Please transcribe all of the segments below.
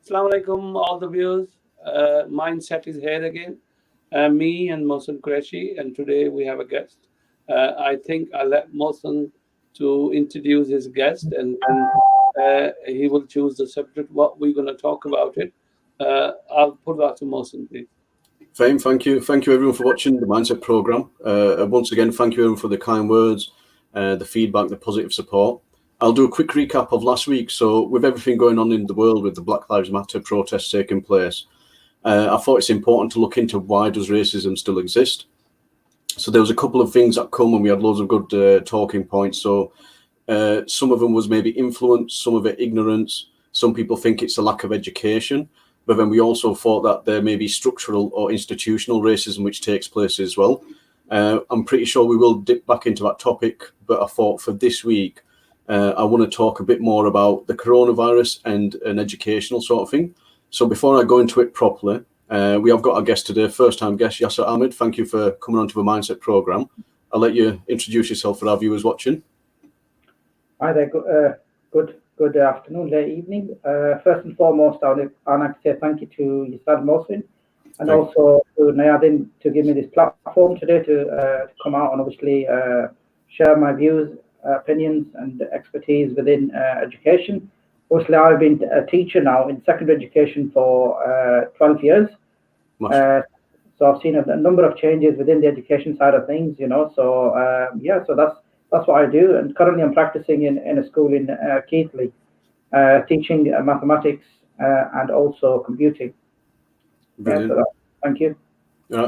Assalamu alaikum, all the viewers. Mindset is here again. Me and Mohsan Qureshi, and today we have a guest. I think I'll let Mohsan to introduce his guest, and then he will choose the subject, what we're going to talk about it. I'll put that to Mohsan, please. Faheem, thank you. Thank you everyone for watching the Mindset programme. Once again, thank you everyone for the kind words, the feedback, the positive support. I'll do a quick recap of last week. So with everything going on in the world with the Black Lives Matter protests taking place, I thought it's important to look into why does racism still exist. So there was a couple of things that come and we had loads of good talking points. So some of them was maybe influence, some of it ignorance. Some people think it's a lack of education. But then we also thought that there may be structural or institutional racism which takes place as well. I'm pretty sure we will dip back into that topic, but I thought for this week, I want to talk a bit more about the coronavirus and an educational sort of thing. So before I go into it properly, we have got our guest today, first-time guest, Yasser Ahmed. Thank you for coming onto the Mindset programme. I'll let you introduce yourself for our viewers watching. Hi there. Good afternoon, late evening. First and foremost, I'd like to say thank you to Yasser Mohsin and also to Nayadin to give me this platform today to come out and obviously share my views, opinions and expertise within education. Obviously, I've been a teacher now in secondary education for 12 years. So I've seen a number of changes within the education side of things, So so that's what I do. And currently I'm practicing in a school in Keighley, teaching mathematics and also computing. Brilliant. Thank you.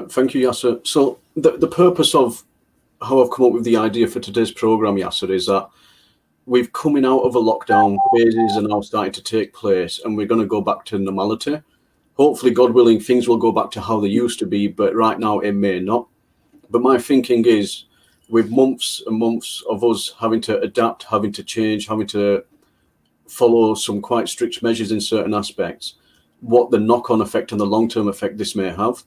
Thank you, Yasser. So the purpose of how I've come up with the idea for today's programme, Yasser, is that we've coming out of a lockdown, phases are now starting to take place and we're going to go back to normality. Hopefully, God willing, things will go back to how they used to be, but right now it may not. But my thinking is, with months and months of us having to adapt, having to change, having to follow some quite strict measures in certain aspects, what the knock-on effect and the long-term effect this may have.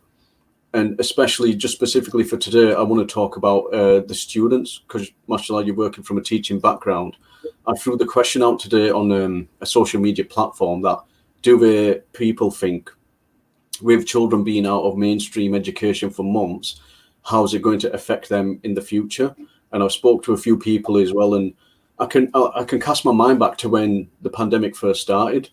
And especially just specifically for today, I want to talk about the students, because mashallah, you're working from a teaching background. I threw the question out today on a social media platform that do people think with children being out of mainstream education for months, how is it going to affect them in the future? And I've spoke to a few people as well, and I can cast my mind back to when the pandemic first started.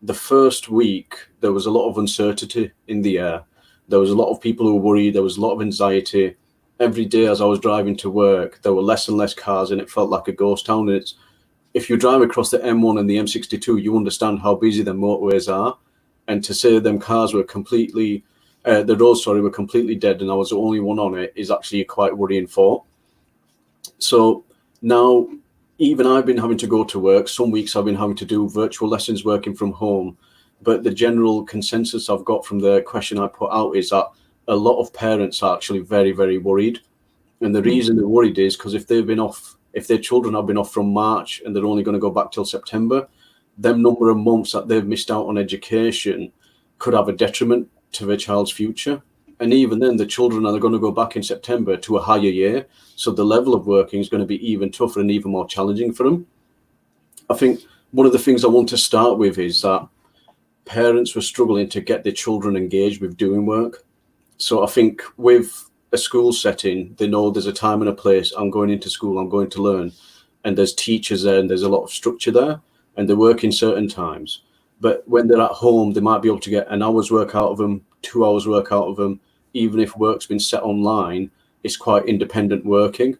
The first week, there was a lot of uncertainty in the air. There was a lot of people who were worried. There was a lot of anxiety. Every day as I was driving to work, there were less and less cars and it felt like a ghost town. And if you drive across the M1 and the M62, you understand how busy the motorways are. And to say them cars were completely, the roads, were completely dead and I was the only one on it is actually quite worrying thought. So now, even I've been having to go to work. Some weeks I've been having to do virtual lessons working from home. But the general consensus I've got from the question I put out is that a lot of parents are actually very, very worried. And the reason they're worried is because if their children have been off from March and they're only going to go back till September, them number of months that they've missed out on education could have a detriment to their child's future. And even then, the children are going to go back in September to a higher year. So the level of working is going to be even tougher and even more challenging for them. I think one of the things I want to start with is that parents were struggling to get their children engaged with doing work. So I think with a school setting, they know there's a time and a place. I'm going into school, I'm going to learn. And there's teachers there and there's a lot of structure there and they work in certain times. But when they're at home, they might be able to get an hour's work out of them, 2 hours work out of them. Even if work's been set online, it's quite independent working.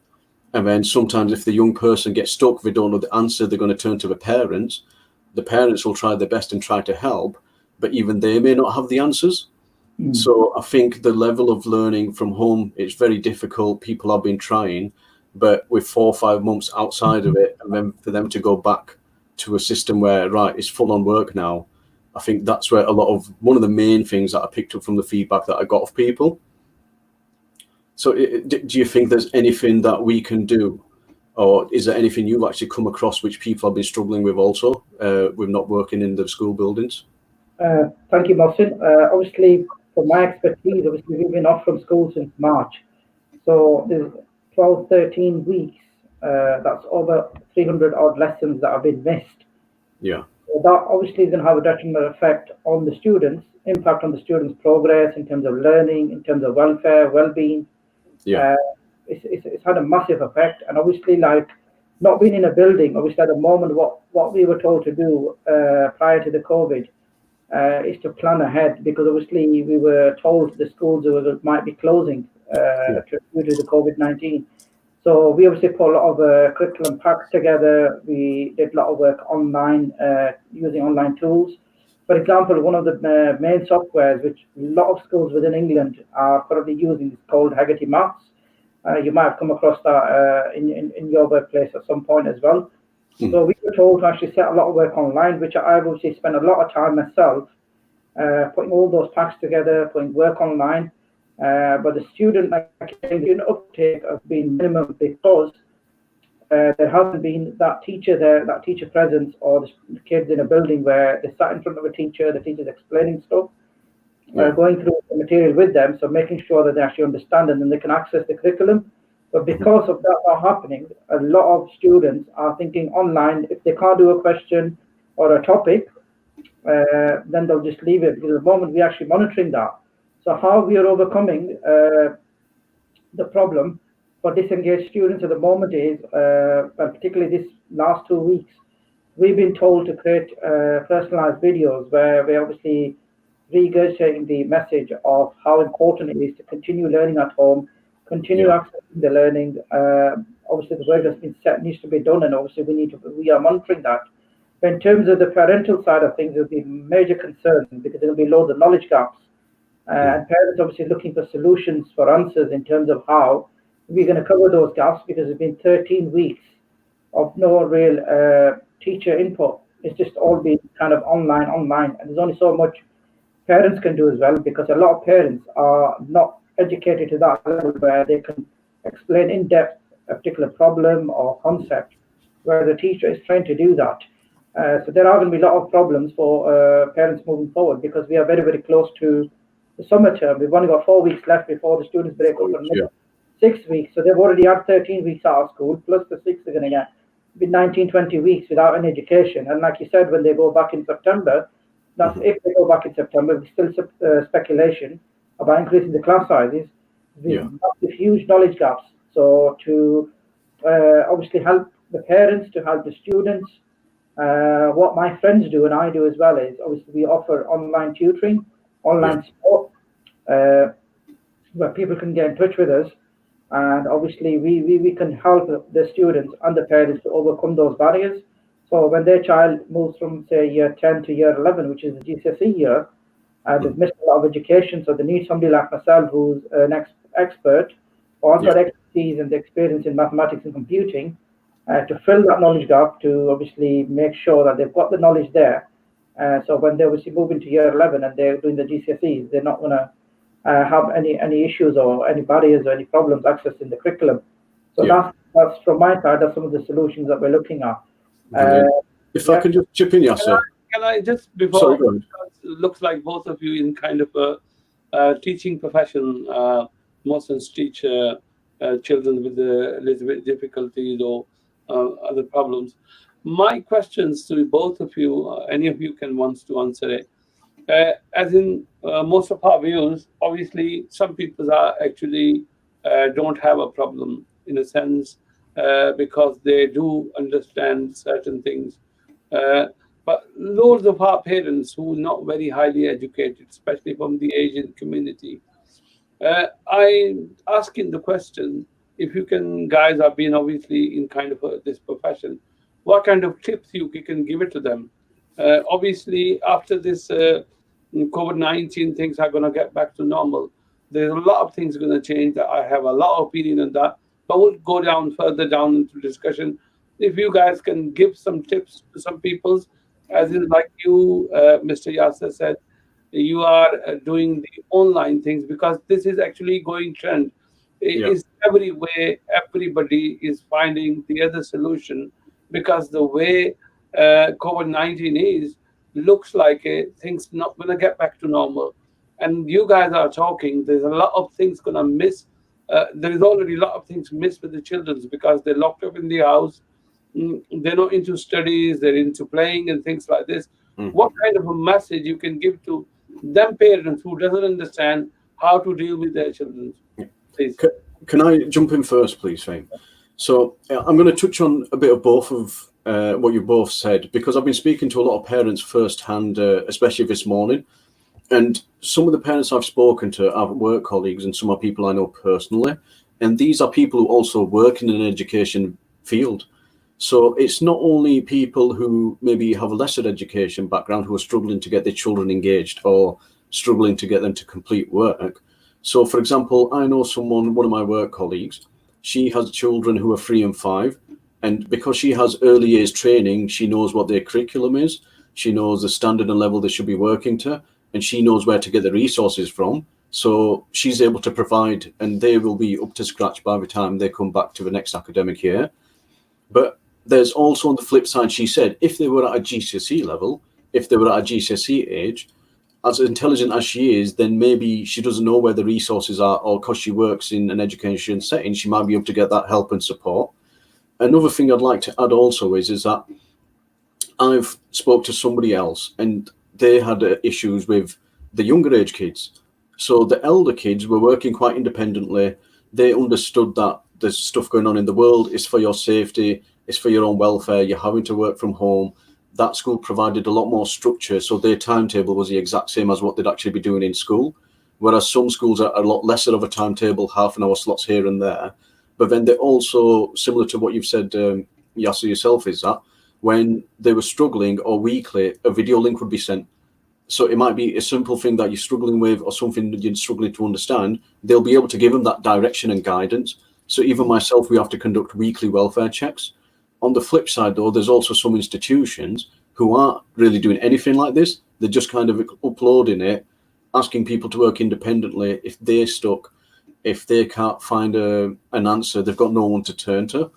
And then sometimes if the young person gets stuck, they don't know the answer, they're going to turn to the parents. The parents will try their best and try to help, but even they may not have the answers. So I think the level of learning from home is very difficult. People have been trying, but with 4 or 5 months outside of it, and then for them to go back to a system where, right, it's full on work now, I think that's where one of the main things that I picked up from the feedback that I got of people. So do you think there's anything that we can do? Or is there anything you've actually come across which people have been struggling with also, with not working in the school buildings? Thank you, Mohsin. Obviously, for my expertise, obviously we've been off from school since March. So there's 12, 13 weeks. That's over 300 odd lessons that have been missed. Yeah. So that obviously is going to have a detrimental effect on the students, impact on the students' progress in terms of learning, in terms of welfare, well-being. Yeah. Uh, it's had a massive effect, and obviously, like not being in a building, obviously at the moment, what we were told to do prior to the COVID is to plan ahead because obviously we were told the schools might be closing Yeah. due to the COVID-19. So we obviously put a lot of curriculum packs together. We did a lot of work online using online tools. For example, one of the main softwares which a lot of schools within England are currently using is called Haggerty Maths. You might have come across that in your workplace at some point as well. So we were told to actually set a lot of work online, which I've obviously spent a lot of time myself putting all those packs together, putting work online. But the student, like the student uptake has been minimum because there hasn't been that teacher there, that teacher presence, or the kids in a building where they sat in front of a teacher, the teacher's explaining stuff, going through the material with them, so making sure that they actually understand and then they can access the curriculum. But because of that not happening, a lot of students are thinking online, if they can't do a question or a topic, then they'll just leave it because at the moment we're actually monitoring that. So how we are overcoming the problem for disengaged students at the moment is, particularly this last 2 weeks, we've been told to create personalized videos where we're obviously regurgitating the message of how important it is to continue learning at home, continue accessing the learning. Obviously, the work that's been set needs to be done, and obviously we are monitoring that. But in terms of the parental side of things, there'll be major concerns because there'll be loads of knowledge gaps. And parents obviously looking for solutions for answers in terms of how we're going to cover those gaps because it's been 13 weeks of no real teacher input. It's just all been kind of online, and there's only so much parents can do as well because a lot of parents are not educated to that level where they can explain in depth a particular problem or concept, where the teacher is trying to do that. So there are going to be a lot of problems for parents moving forward because we are very, very close to the summer term. We've only got 4 weeks left before the students break up for the next 6 weeks. So they've already had 13 weeks out of school, plus the six they're going to get. Be 19, 20 weeks without any education. And like you said, when they go back in September, that's if they go back in September, there's still speculation about increasing the class sizes. There's huge knowledge gaps. So to obviously help the parents, to help the students, what my friends do and I do as well is obviously we offer online tutoring, online support, where people can get in touch with us. And obviously we can help the students and the parents to overcome those barriers. So when their child moves from say year 10 to year 11, which is the GCSE year, they've missed a lot of education, so they need somebody like myself who's an expert, or also got expertise and the experience in mathematics and computing, to fill that knowledge gap, to obviously make sure that they've got the knowledge there. So when they obviously move into year 11 and they're doing the GCSEs, they're not going to have any issues or any barriers or any problems accessing the curriculum. So that's from my side. That's some of the solutions that we're looking at. If I can just chip in, Yasser. Can I just before? Sorry, go ahead. It looks like both of you in kind of a teaching profession. Mohsan's teach children with a little bit difficulties or other problems. My questions to both of you, any of you can wants to answer it. As in most of our views, obviously some people are actually don't have a problem in a sense because they do understand certain things. But loads of our parents who are not very highly educated, especially from the Asian community, I'm asking the question, if you can, guys have been obviously in kind of this profession, what kind of tips you can give it to them? Obviously, after this COVID-19, things are going to get back to normal. There's a lot of things going to change. That I have a lot of opinion on that, but we'll go down further down into discussion. If you guys can give some tips to some people's, as in like you, Mr. Yasser said, you are doing the online things because this is actually going trend. It is everywhere. Everybody is finding the other solution because the way COVID-19 is, looks like things not going to get back to normal. And you guys are talking, there's a lot of things going to miss. There is already a lot of things missed with the children because they're locked up in the house. they're not into studies, they're into playing and things like this. What kind of a message you can give to them parents who doesn't understand how to deal with their children? Please. Can I jump in first, please, Faheem? So I'm going to touch on a bit of both of what you both said, because I've been speaking to a lot of parents firsthand, especially this morning. And some of the parents I've spoken to are work colleagues, and some are people I know personally. And these are people who also work in an education field. So it's not only people who maybe have a lesser education background who are struggling to get their children engaged or struggling to get them to complete work. So, for example, I know one of my work colleagues, she has children who are 3 and 5. And because she has early years training, she knows what their curriculum is. She knows the standard and level they should be working to, and she knows where to get the resources from. So she's able to provide, and they will be up to scratch by the time they come back to the next academic year. But there's also on the flip side, she said, if they were at a GCSE level, if they were at a GCSE age, as intelligent as she is, then maybe she doesn't know where the resources are, or because she works in an education setting, she might be able to get that help and support. Another thing I'd like to add also is that I've spoke to somebody else, and they had issues with the younger age kids. So the elder kids were working quite independently. They understood that there's stuff going on in the world. It's for your safety. It's for your own welfare. You're having to work from home. That school provided a lot more structure. So their timetable was the exact same as what they'd actually be doing in school. Whereas some schools are a lot lesser of a timetable, half an hour slots here and there. But then they also, similar to what you've said, Yasser, yourself, is that when they were struggling or weekly, a video link would be sent. So it might be a simple thing that you're struggling with or something that you're struggling to understand. They'll be able to give them that direction and guidance. So even myself, we have to conduct weekly welfare checks. On the flip side, though, there's also some institutions who aren't really doing anything like this. They're just kind of uploading it, asking people to work independently. If they're stuck, if they can't find an answer, they've got no one to turn to.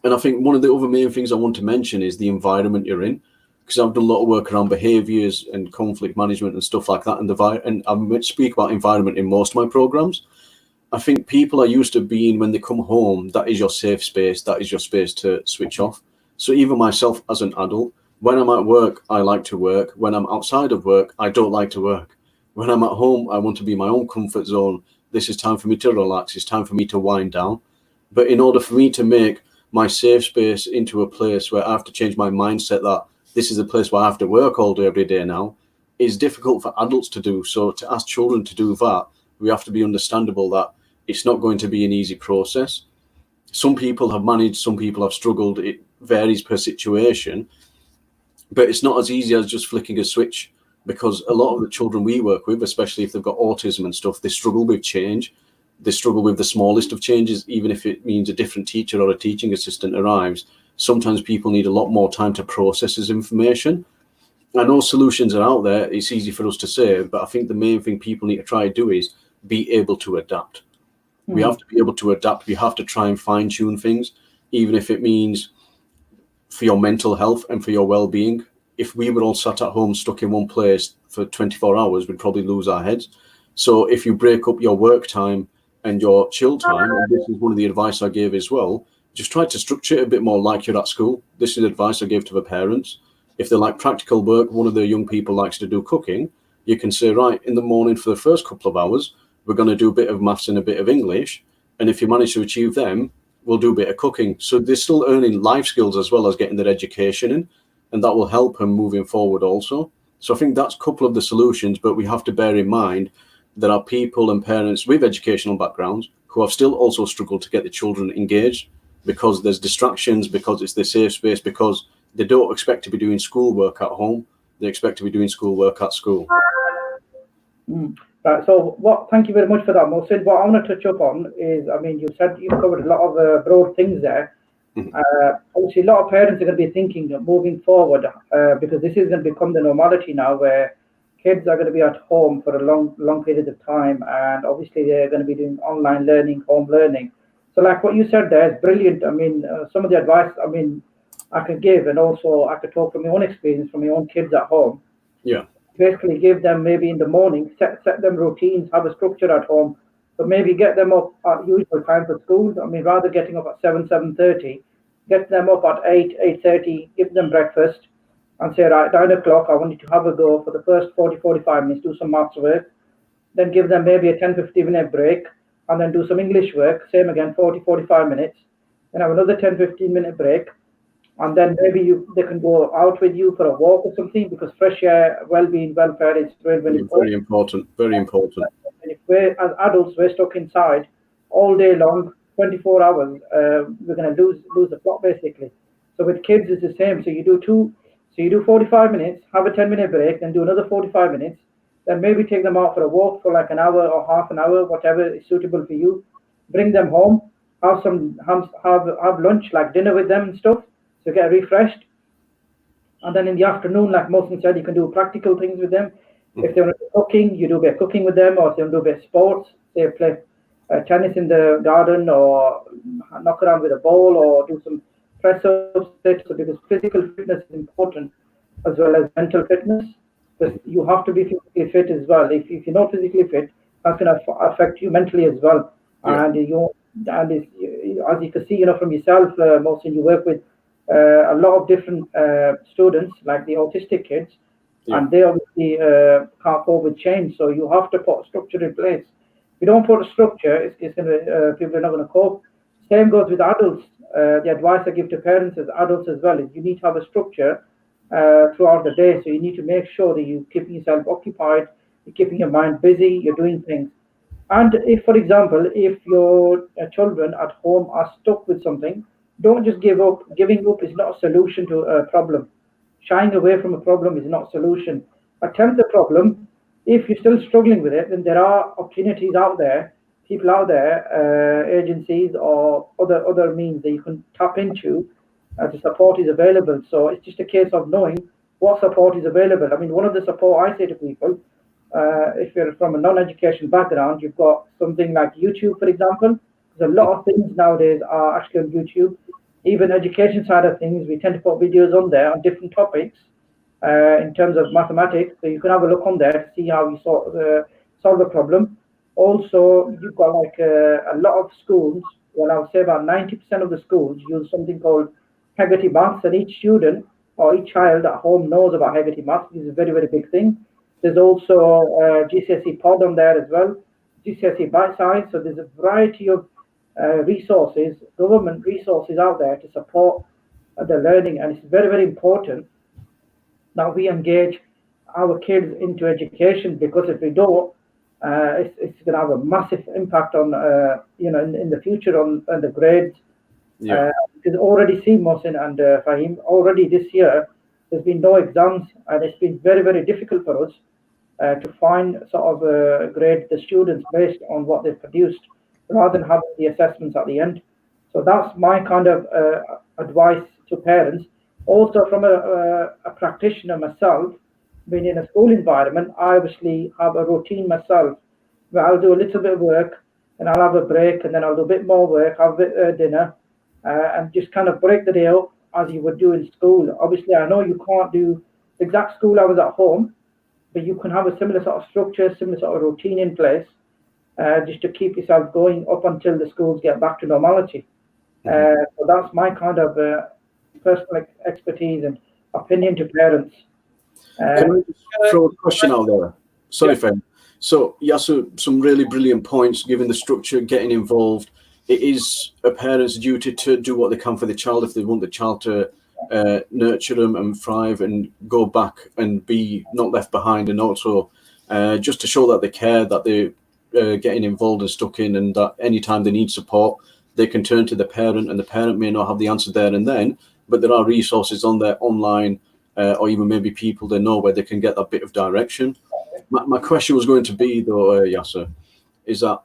And I think one of the other main things I want to mention is the environment you're in, because I've done a lot of work around behaviours and conflict management and stuff like that. And I speak about environment in most of my programs. I think people are used to being, when they come home, that is your safe space, that is your space to switch off. So even myself as an adult, when I'm at work, I like to work. When I'm outside of work, I don't like to work. When I'm at home, I want to be in my own comfort zone. This is time for me to relax. It's time for me to wind down. But in order for me to make my safe space into a place where I have to change my mindset that this is a place where I have to work all day, every day now, is difficult for adults to do. So to ask children to do that, we have to be understandable that it's not going to be an easy process. Some people have managed, some people have struggled. It varies per situation, but it's not as easy as just flicking a switch, because a lot of the children we work with, especially if they've got autism and stuff, they struggle with change. They struggle with the smallest of changes, even if it means a different teacher or a teaching assistant arrives. Sometimes people need a lot more time to process this information. I know solutions are out there. It's easy for us to say, but I think the main thing people need to try to do is be able to adapt. We have to be able to adapt. We have to try and fine tune things, even if it means for your mental health and for your well-being. If we were all sat at home stuck in one place for 24 hours, we'd probably lose our heads. So if you break up your work time and your chill time, and this is one of the advice I gave as well, just try to structure it a bit more like you're at school. This is advice I gave to the parents. If they like practical work, one of the young people likes to do cooking, you can say, right, in the morning for the first couple of hours, we're going to do a bit of maths and a bit of English. And if you manage to achieve them, we'll do a bit of cooking. So they're still earning life skills as well as getting their education in, and that will help them moving forward also. So I think that's a couple of the solutions, but we have to bear in mind there are people and parents with educational backgrounds who have still also struggled to get the children engaged, because there's distractions, because it's their safe space, because they don't expect to be doing schoolwork at home. They expect to be doing schoolwork at school. Right, so thank you very much for that, Mohsin. What I want to touch up on is, I mean, you said you've covered a lot of broad things there. Obviously, a lot of parents are going to be thinking of moving forward, because this is going to become the normality now, where kids are going to be at home for a long period of time, and obviously they're going to be doing online learning, home learning. So like what you said there is brilliant. I mean, some of the advice, I mean, I could give, and also I could talk from my own experience, from my own kids at home. Yeah. Basically give them maybe in the morning, set them routines, have a structure at home, but maybe get them up at usual time for school. I mean, rather getting up at 7:30, get them up at 8:30, give them breakfast, and say, right, 9 o'clock, I want you to have a go for the first 40, 45 minutes, do some maths work, then give them maybe a 10, 15-minute break, and then do some English work, same again, 40, 45 minutes, then have another 10, 15-minute break, and then maybe they can go out with you for a walk or something, because fresh air, well-being, welfare is very, very important. Very important. Very important. And if we're, as adults, we're stuck inside all day long, 24 hours, we're going to lose the plot basically. So with kids, it's the same. So you do 45 minutes, have a 10-minute break, then do another 45 minutes, then maybe take them out for a walk for like an hour or half an hour, whatever is suitable for you. Bring them home, have lunch, like dinner with them and stuff, so get refreshed. And then in the afternoon, like Mohsen said, you can do practical things with them. If they want to do cooking, you do a bit of cooking with them, or if they want to do a bit of sports, they play tennis in the garden, or knock around with a ball, or do some press ups, because physical fitness is important as well as mental fitness. Because you have to be physically fit as well. If you're not physically fit, that's going to affect you mentally as well. Yeah. And as you can see, from yourself, Mohsen, you work with a lot of different students, like the autistic kids, and they obviously can't cope with change. So you have to put a structure in place. If you don't put a structure, it's going to people are not going to cope. Same goes with adults. The advice I give to parents as adults as well is you need to have a structure throughout the day. So you need to make sure that you're keeping yourself occupied, you're keeping your mind busy, you're doing things. And if, for example, if your children at home are stuck with something, don't just give up. Giving up is not a solution to a problem. Shying away from a problem is not a solution. Attempt the problem. If you're still struggling with it, then there are opportunities out there, people out there, agencies or other means that you can tap into. The support is available. So it's just a case of knowing what support is available. I mean, one of the support I say to people, if you're from a non-education background, you've got something like YouTube, for example. There's a lot of things nowadays are actually on YouTube. Even education side of things, we tend to put videos on there on different topics in terms of mathematics. So you can have a look on there to see how you solve the problem. Also, you've got like a lot of schools, well, I would say about 90% of the schools use something called Haggerty Maths, and each student or each child at home knows about Haggerty Maths. This is a very, very big thing. There's also GCSE Pod on there as well, GCSE Bite Size. So there's a variety of resources, government resources out there to support the learning, and it's very, very important that we engage our kids into education, because if we don't, it's going to have a massive impact on in the future on the grades. Because already see, Mohsen and Faheem, already this year there's been no exams, and it's been very, very difficult for us to find sort of grade the students based on what they've produced, rather than having the assessments at the end. So that's my kind of advice to parents. Also, from a practitioner myself, being in a school environment, I obviously have a routine myself where I'll do a little bit of work, and I'll have a break, and then I'll do a bit more work, have a bit of dinner, and just kind of break the day up as you would do in school. Obviously, I know you can't do the exact school hours at home, but you can have a similar sort of structure, similar sort of routine in place, just to keep yourself going up until the schools get back to normality. So that's my kind of personal expertise and opinion to parents. Can I just throw a question out there? Sorry, Faheem. So, some really brilliant points, given the structure, getting involved. It is a parent's duty to do what they can for the child if they want the child to nurture them and thrive and go back and be not left behind, and also just to show that they care, that they're getting involved and stuck in, and that anytime they need support, they can turn to the parent, and the parent may not have the answer there and then, but there are resources on there online, or even maybe people they know where they can get that bit of direction. My question was going to be, though, Yasser, is that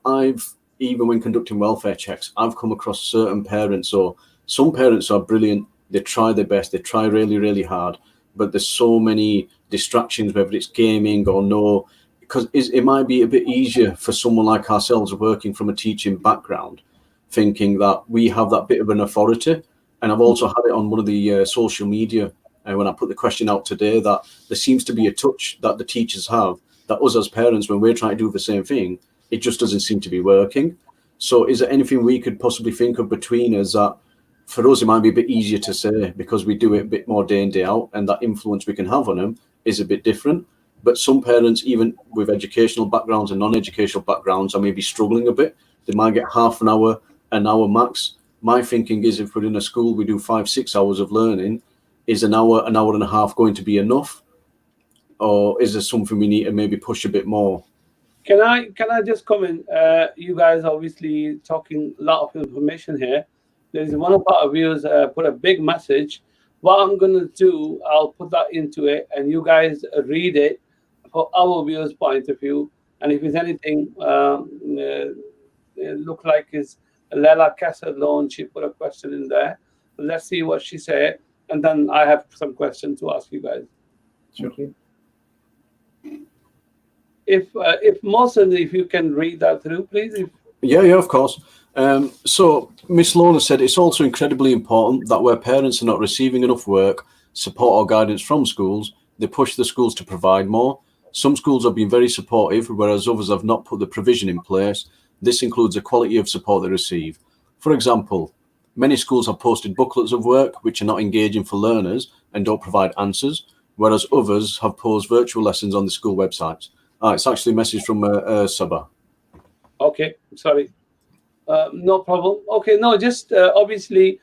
even when conducting welfare checks, I've come across certain parents, or some parents are brilliant, they try their best, they try really, really hard, but there's so many distractions, whether it's gaming or no, because it might be a bit easier for someone like ourselves working from a teaching background, thinking that we have that bit of an authority. And I've also had it on one of the social media, when I put the question out today, that there seems to be a touch that the teachers have, that us as parents, when we're trying to do the same thing, it just doesn't seem to be working. So is there anything we could possibly think of between us that for us, it might be a bit easier to say because we do it a bit more day in, day out, and that influence we can have on them is a bit different. But some parents, even with educational backgrounds and non-educational backgrounds, are maybe struggling a bit. They might get half an hour max. My thinking is if we're in a school, we do 5-6 hours of learning, is an hour and a half going to be enough? Or is there something we need to maybe push a bit more? Can I just comment? You guys obviously talking a lot of information here. There's one of our viewers put a big message. What I'm gonna do, I'll put that into it, and you guys read it for our viewers' point of view. And if there's anything look like is Lela Kessler loan, she put a question in there. Let's see what she said, and then I have some questions to ask you guys. Thank you. If Mohsen, if you can read that through, please. Yeah, of course. So Miss Lorna said it's also incredibly important that where parents are not receiving enough work, support or guidance from schools, they push the schools to provide more. Some schools have been very supportive, whereas others have not put the provision in place. This includes the quality of support they receive. For example, many schools have posted booklets of work which are not engaging for learners and don't provide answers, whereas others have posed virtual lessons on the school websites. It's actually a message from Sabah. Okay, sorry. No problem. Okay, no, just obviously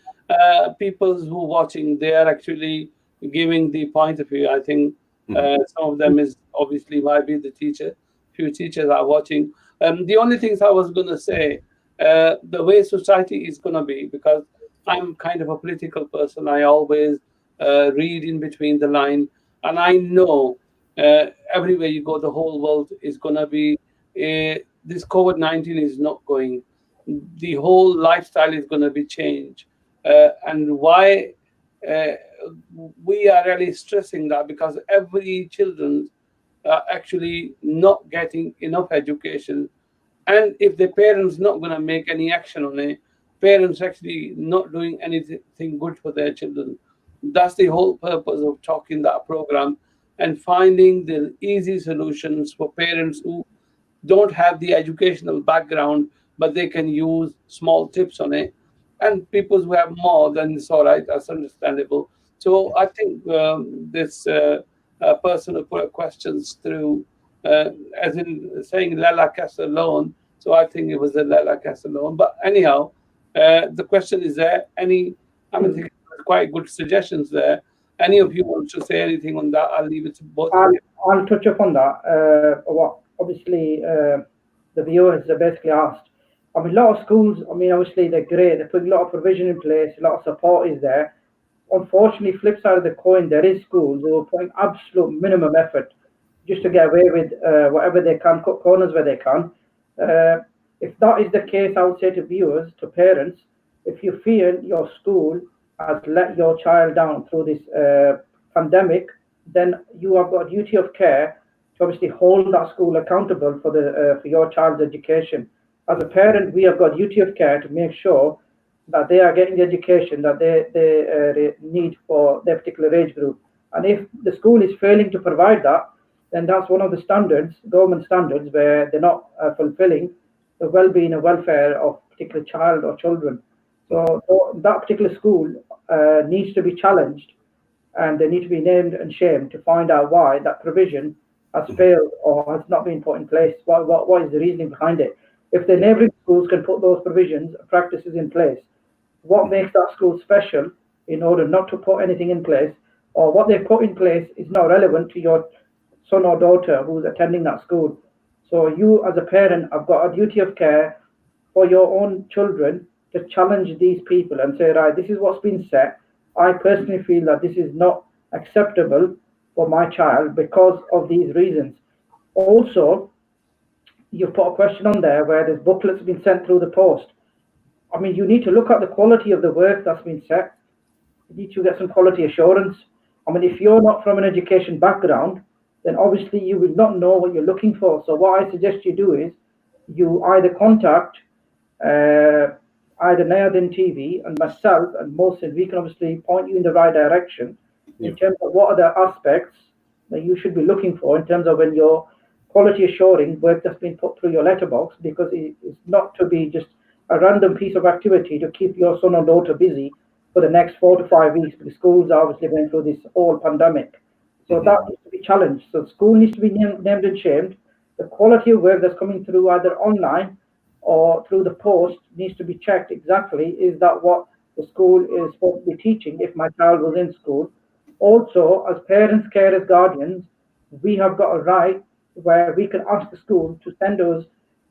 people who are watching, they are actually giving the point of view. I think some of them is obviously might be the teacher. Few teachers are watching. The only things I was going to say, the way society is going to be, because I'm kind of a political person, I always read in between the line, and I know everywhere you go, the whole world is going to be, this COVID-19 is not going. The whole lifestyle is going to be changed. And why we are really stressing that, because every children are actually not getting enough education, and if the parents not going to make any action on it, parents actually not doing anything good for their children. That's the whole purpose of talking that program, and finding the easy solutions for parents who don't have the educational background, but they can use small tips on it. And people who have more, then it's all right, that's understandable. So I think this person who put questions through, as in saying Lala Kessler loan, so I think it was a Lala Kessler loan. But anyhow, the question is there. I mean, there's quite good suggestions there. Any of you want to say anything on that? I'll leave it to both of you. I'll touch upon that. What obviously the viewers are basically asked. I mean, a lot of schools, I mean, obviously they're great. They're putting a lot of provision in place. A lot of support is there. Unfortunately, flip side of the coin, there is schools who are putting absolute minimum effort just to get away with whatever they can, cut corners where they can. If that is the case, I would say to viewers, to parents, if you feel your school has let your child down through this pandemic, then you have got a duty of care to obviously hold that school accountable for your child's education. As a parent, we have got a duty of care to make sure that they are getting the education that they need for their particular age group. And if the school is failing to provide that, then that's one of the standards, government standards, where they're not fulfilling the well-being and welfare of a particular child or children. So that particular school needs to be challenged, and they need to be named and shamed to find out why that provision has failed or has not been put in place. What is the reasoning behind it? If the neighbouring schools can put those provisions and practices in place, what makes that school special in order not to put anything in place, or what they've put in place is not relevant to your son or daughter who's attending that school. So you as a parent have got a duty of care for your own children to challenge these people and say, right, this is what's been set. I personally feel that this is not acceptable for my child because of these reasons. Also, you've put a question on there where there's booklets been sent through the post. I mean, you need to look at the quality of the work that's been set. You need to get some quality assurance. I mean, if you're not from an education background, then obviously you will not know what you're looking for. So what I suggest you do is you either contact either Nayadin TV and myself and Mohsin. We can obviously point you in the right direction in terms of what are the aspects that you should be looking for in terms of when you're quality assuring work that's been put through your letterbox, because it's not to be just a random piece of activity to keep your son or daughter busy for the next 4 to 5 weeks, because schools are obviously going through this whole pandemic. So that needs to be challenged. So school needs to be named and shamed. The quality of work that's coming through either online or through the post needs to be checked exactly. Is that what the school is supposed to be teaching if my child was in school? Also, as parents, carers, guardians, we have got a right where we can ask the school to send us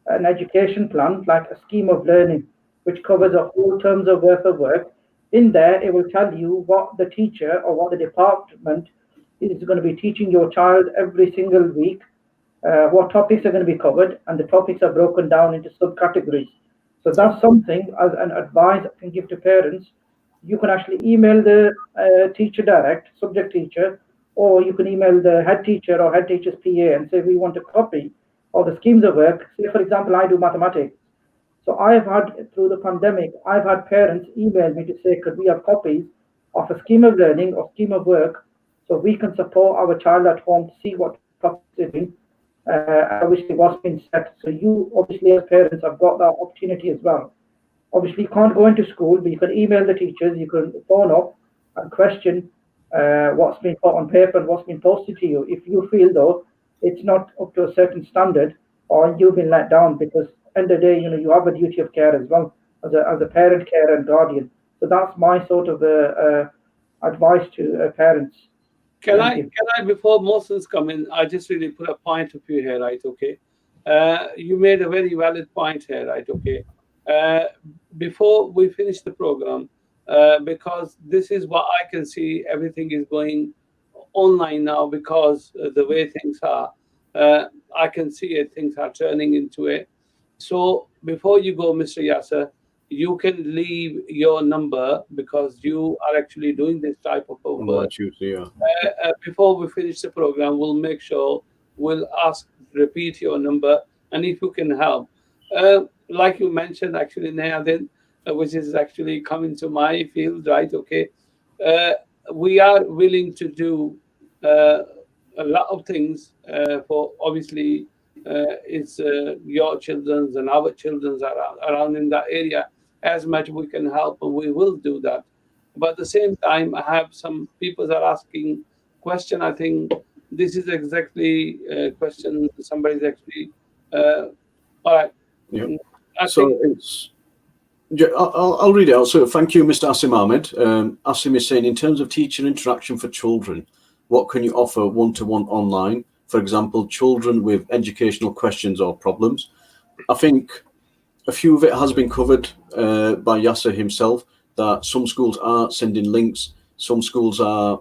an education plan, like a scheme of learning, which covers a whole terms of worth of work. In there, it will tell you what the teacher or what the department is going to be teaching your child every single week, what topics are going to be covered, and the topics are broken down into subcategories. So that's something as an advice I can give to parents. You can actually email the teacher direct, subject teacher, or you can email the head teacher or head teacher's PA and say, we want a copy of the schemes of work. Say, for example, I do mathematics. So I've had, through the pandemic, I've had parents email me to say, could we have copies of a scheme of learning or scheme of work so we can support our child at home to see what topics they're doing, obviously what's been set. So you, obviously, as parents, have got that opportunity as well. Obviously, you can't go into school, but you can email the teachers, you can phone up and question what's been put on paper and what's been posted to you. If you feel, though, it's not up to a certain standard or you've been let down, because end of the day, you have a duty of care as well as a parent, carer, and guardian. So that's my sort of advice to parents. Can I, before Mohsen's come in, I just really put a point of view here, right? Okay. You made a very valid point here, right? Okay. Uh, Before we finish the program, because this is what I can see, everything is going online now because the way things are. I can see it, things are turning into it. So before you go, Mr. Yasser, you can leave your number because you are actually doing this type of work. Yeah. Before we finish the program, we'll make sure we'll ask, repeat your number, and if you can help. Like you mentioned, actually, Nayadin, which is actually coming to my field, right? Okay. Uh, we are willing to do uh, a lot of things for obviously it's your children's and our children's around in that area. As much we can help, and we will do that. But at the same time, I have some people that are asking question. I think this is exactly a question somebody's actually. Uh, all right. Yeah. I So think it's. Yeah, I'll read it out. So thank you, Mr. Asim Ahmed. Asim is saying, in terms of teacher interaction for children, what can you offer one-to-one online? For example, children with educational questions or problems. I think a few of it has been covered by Yasser himself, that some schools are sending links, some schools are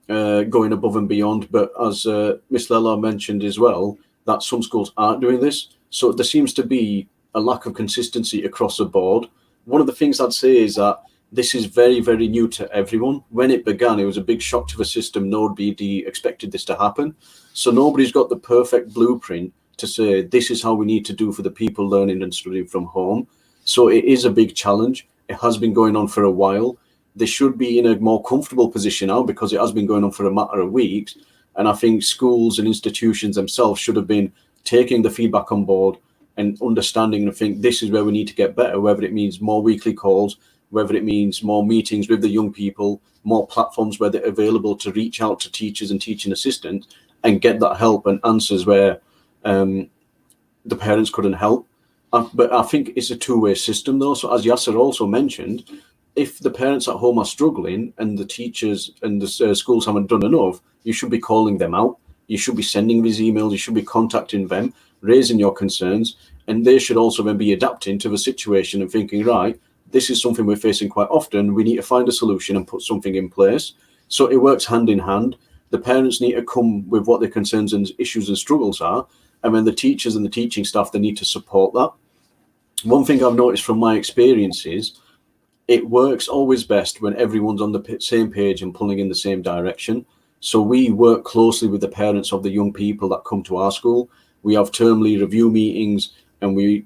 going above and beyond, but as Miss Lela mentioned as well, that some schools aren't doing this. So there seems to be a lack of consistency across the board. One of the things I'd say is that this is very, very new to everyone. When it began, it was a big shock to the system. Nobody expected this to happen. So nobody's got the perfect blueprint to say this is how we need to do for the people learning and studying from home. So it is a big challenge. It has been going on for a while. They should be in a more comfortable position now because it has been going on for a matter of weeks. And I think schools and institutions themselves should have been taking the feedback on board and understanding and think this is where we need to get better, whether it means more weekly calls, whether it means more meetings with the young people, more platforms where they're available to reach out to teachers and teaching assistants and get that help and answers where the parents couldn't help. But I think it's a two-way system though. So as Yasser also mentioned, if the parents at home are struggling and the teachers and the schools haven't done enough, you should be calling them out. You should be sending these emails. You should be contacting them, raising your concerns, and they should also then be adapting to the situation and thinking, right, this is something we're facing quite often. We need to find a solution and put something in place. So it works hand in hand. The parents need to come with what their concerns and issues and struggles are, and then the teachers and the teaching staff, they need to support that. One thing I've noticed from my experience is it works always best when everyone's on the same page and pulling in the same direction. So we work closely with the parents of the young people that come to our school. We have termly review meetings, and we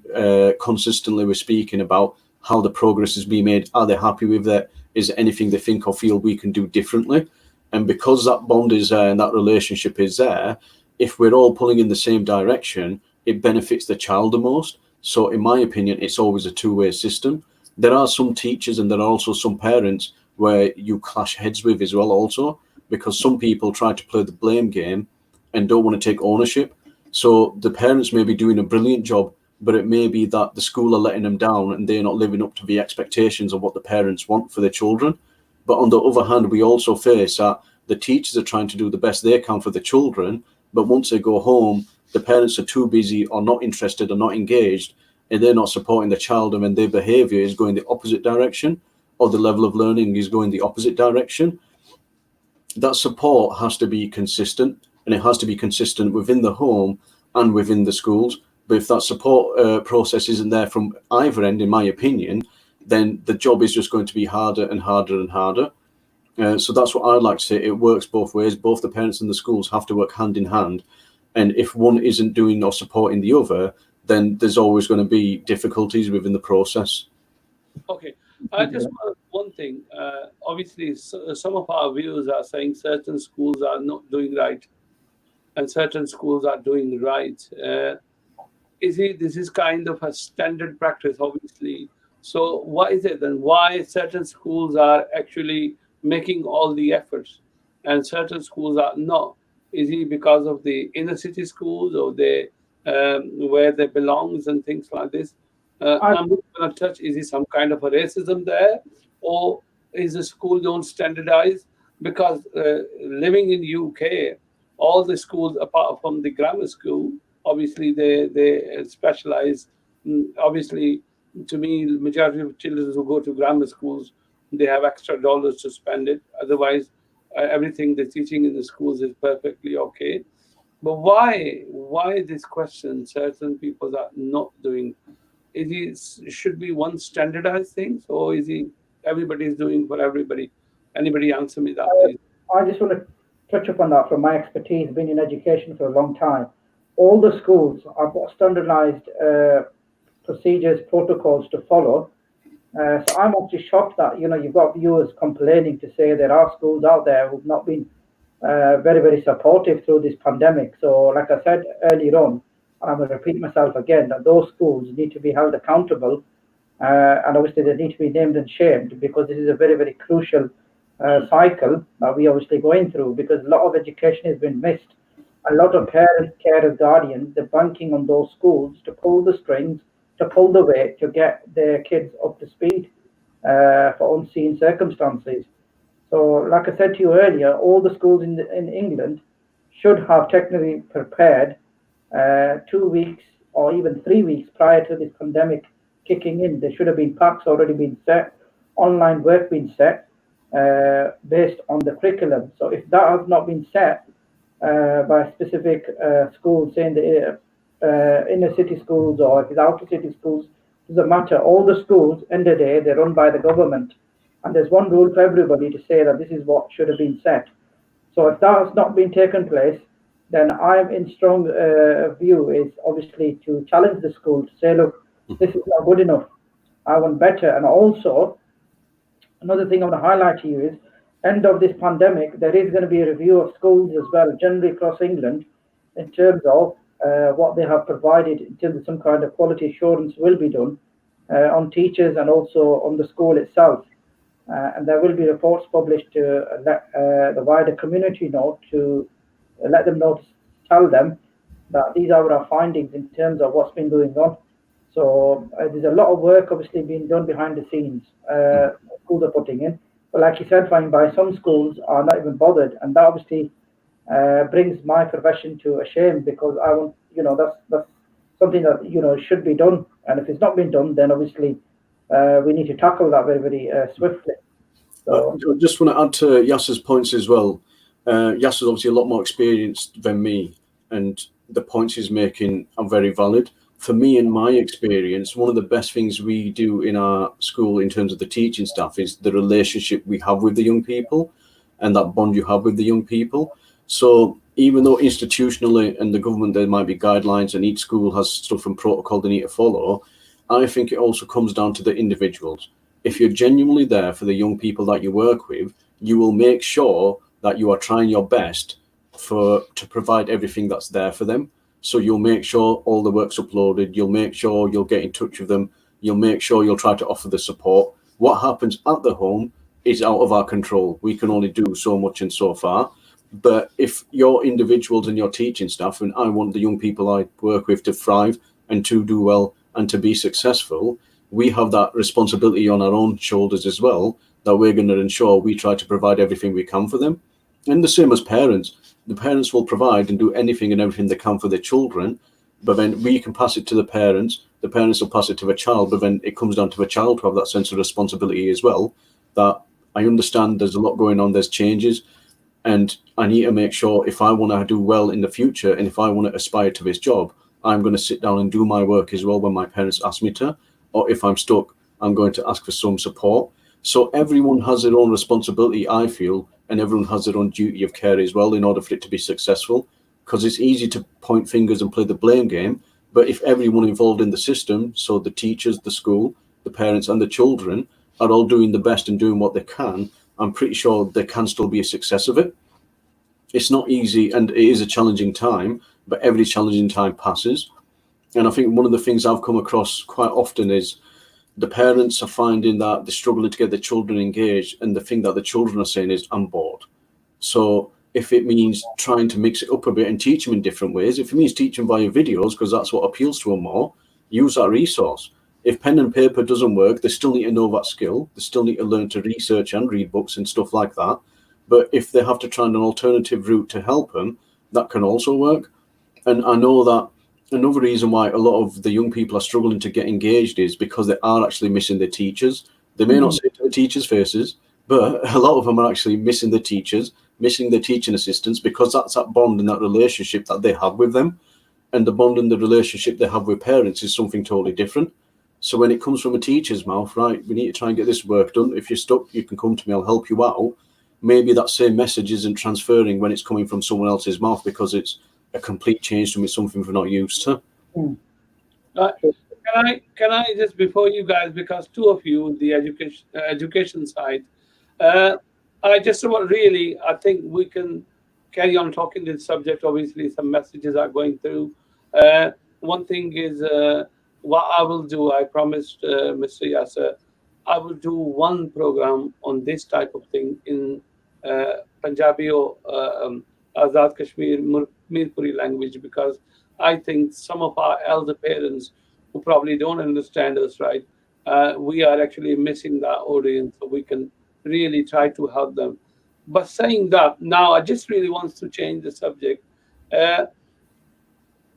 consistently we're speaking about how the progress is being made. Are they happy with it? Is there anything they think or feel we can do differently? And because that bond is there and that relationship is there, if we're all pulling in the same direction, it benefits the child the most. So in my opinion, it's always a two-way system. There are some teachers and there are also some parents where you clash heads with as well also, because some people try to play the blame game and don't want to take ownership. So the parents may be doing a brilliant job, but it may be that the school are letting them down and they're not living up to the expectations of what the parents want for their children. But on the other hand, we also face that the teachers are trying to do the best they can for the children, but once they go home, the parents are too busy or not interested or not engaged, and they're not supporting the child, and then their behavior is going the opposite direction, or the level of learning is going the opposite direction. That support has to be consistent, and it has to be consistent within the home and within the schools. But if that support process isn't there from either end, in my opinion, then the job is just going to be harder and harder and harder. So that's what I'd like to say. It works both ways. Both the parents and the schools have to work hand in hand. And if one isn't doing or supporting the other, then there's always going to be difficulties within the process. Okay. I just want one thing. Obviously, some of our viewers are saying certain schools are not doing right and certain schools are doing right. This is kind of a standard practice, obviously. So why is it then? Why certain schools are actually making all the efforts and certain schools are not? Is it because of the inner city schools or they where they belongs and things like this? I'm not going to touch. Is it some kind of a racism there, or is the school don't standardize? Because living in UK, all the schools apart from the grammar school, obviously they specialize. Obviously, to me, the majority of children who go to grammar schools, they have extra dollars to spend it. Otherwise, everything they're teaching in the schools is perfectly okay. But why this question? Certain people are not doing. Should be one standardized thing, or is it everybody is doing for everybody? Anybody answer me that, please? I just want to touch upon that from my expertise, being in education for a long time. All the schools have got standardized procedures, protocols to follow. So I'm actually shocked that you've got viewers complaining to say there are schools out there who've not been very, very supportive through this pandemic. So, like I said earlier on, and I'm going to repeat myself again, that those schools need to be held accountable, and obviously they need to be named and shamed, because this is a very, very crucial cycle that we obviously going through, because a lot of education has been missed. A lot of parents, carers, guardians, they're banking on those schools to pull the strings, to pull the weight, to get their kids up to speed for unseen circumstances. So, like I said to you earlier, all the schools in England should have technically prepared 2 weeks or even 3 weeks prior to this pandemic kicking in. There should have been packs already been set, online work been set based on the curriculum. So if that has not been set by specific schools, saying the inner city schools or if it's outer city schools, doesn't matter. All the schools, end of the day, they're run by the government. And there's one rule for everybody to say that this is what should have been set. So if that has not been taken place, then I'm in strong view is obviously to challenge the school to say, look, this is not good enough. I want better. And also, another thing I want to highlight to you is, end of this pandemic, there is going to be a review of schools as well, generally across England, in terms of what they have provided, in terms of some kind of quality assurance will be done on teachers and also on the school itself. And there will be reports published to let the wider community know, to let them know, to tell them that these are our findings in terms of what's been going on. So there's a lot of work obviously being done behind the scenes, schools are putting in. But like you said, Faheem, by some schools are not even bothered, and that obviously brings my profession to a shame, because I want, that's something that should be done, and if it's not been done, then obviously we need to tackle that very, very swiftly. So, I just want to add to Yasser's points as well. Yasser's obviously a lot more experienced than me, and the points he's making are very valid. For me, in my experience, one of the best things we do in our school in terms of the teaching staff is the relationship we have with the young people and that bond you have with the young people. So even though institutionally and the government, there might be guidelines and each school has stuff and protocol they need to follow, I think it also comes down to the individuals. If you're genuinely there for the young people that you work with, you will make sure that you are trying your best to provide everything that's there for them. So you'll make sure all the work's uploaded, you'll make sure you'll get in touch with them, you'll make sure you'll try to offer the support. What happens at the home is out of our control. We can only do so much and so far. But if your individuals and your teaching staff, and I want the young people I work with to thrive and to do well and to be successful, we have that responsibility on our own shoulders as well, that we're going to ensure we try to provide everything we can for them. And the same as parents. The parents will provide and do anything and everything they can for their children, but then we can pass it to the parents will pass it to the child, but then it comes down to the child to have that sense of responsibility as well, that I understand there's a lot going on, there's changes, and I need to make sure if I want to do well in the future and if I want to aspire to this job, I'm going to sit down and do my work as well when my parents ask me to, or if I'm stuck, I'm going to ask for some support. So everyone has their own responsibility, I feel, and everyone has their own duty of care as well in order for it to be successful, because it's easy to point fingers and play the blame game. But if everyone involved in the system, so the teachers, the school, the parents and the children are all doing the best and doing what they can, I'm pretty sure there can still be a success of it. It's not easy and it is a challenging time, but every challenging time passes. And I think one of the things I've come across quite often is the parents are finding that they're struggling to get their children engaged, and the thing that the children are saying is, I'm bored. So if it means trying to mix it up a bit and teach them in different ways, if it means teaching via videos, because that's what appeals to them more, use that resource. If pen and paper doesn't work, they still need to know that skill. They still need to learn to research and read books and stuff like that. But if they have to try an alternative route to help them, that can also work. And I know that another reason why a lot of the young people are struggling to get engaged is because they are actually missing their teachers. They may not say it to the teachers' faces, but a lot of them are actually missing the teachers, missing their teaching assistants, because that's that bond and that relationship that they have with them. And the bond and the relationship they have with parents is something totally different. So when it comes from a teacher's mouth, right, we need to try and get this work done. If you're stuck, you can come to me, I'll help you out. Maybe that same message isn't transferring when it's coming from someone else's mouth, because it's a complete change to me, something we're not used to. Can I just, before you guys, because two of you, the education side, I just about really, I think we can carry on talking this subject. Obviously, some messages are going through. One thing is what I will do. I promised Mr. Yasser, I will do one program on this type of thing in Punjabi or Azad Kashmir Mirpuri language, because I think some of our elder parents who probably don't understand us, right, we are actually missing that audience, so we can really try to help them. But saying that, now I just really want to change the subject. Uh,